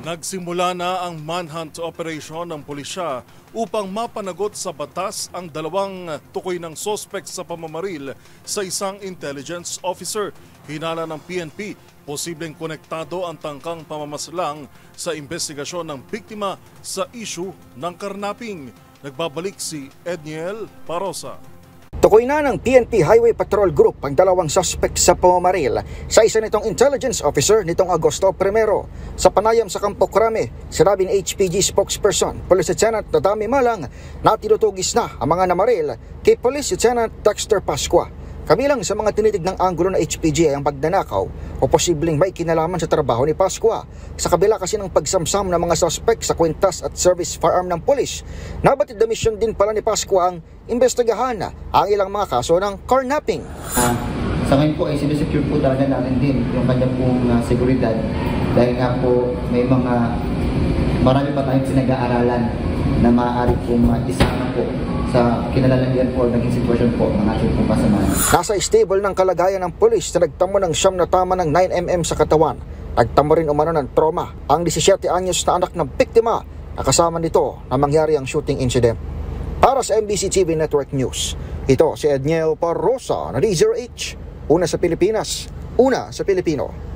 Nagsimula na ang manhunt operation ng pulisya upang mapanagot sa batas ang dalawang tukoy ng sospek sa pamamaril sa isang intelligence officer. Hinala ng PNP, posibleng konektado ang tangkang pamamaslang sa investigasyon ng biktima sa issue ng karnaping. Nagbabalik si Edniel Parosa. Tukoy na ng PNP Highway Patrol Group ang dalawang suspect sa pamamaril sa isa nitong intelligence officer nitong Agosto 1. Sa panayam sa Campo Crame, sinabi ng HPG spokesperson, Police Lieutenant Nadami Malang, na tinutugis na ang mga namaril kay Police Lieutenant Dexter Pascua. Kabilang sa mga tinitignang anggulo ng HPG ay ang pagnanakaw o posibleng may kinalaman sa trabaho ni Pascua. Sa kabila kasi ng pagsamsam ng mga suspect sa kwintas at service firearm ng pulis, nabatid na misyon din pala ni Pascua ang investigahan ang ilang mga kaso ng carnapping. Sa ngayon po ay sinesecure po talaga namin din yung kanya pong seguridad dahil nga po may marami pa tayong pinag-aaralan na maaari pong isama po sa kinalalaman po naging sitwasyon po ng ating pong kasamahan. Nasa stable ng kalagayan ng pulis na nagtamo ng siyam na tama ng 9mm sa katawan. Nagtamo rin umano ng trauma ang 17 anyos na anak ng biktima na kasama nito na mangyari ang shooting incident. Para sa MBC TV Network News, ito si Edniel Parosa na D0H. Una sa Pilipinas, una sa Pilipino.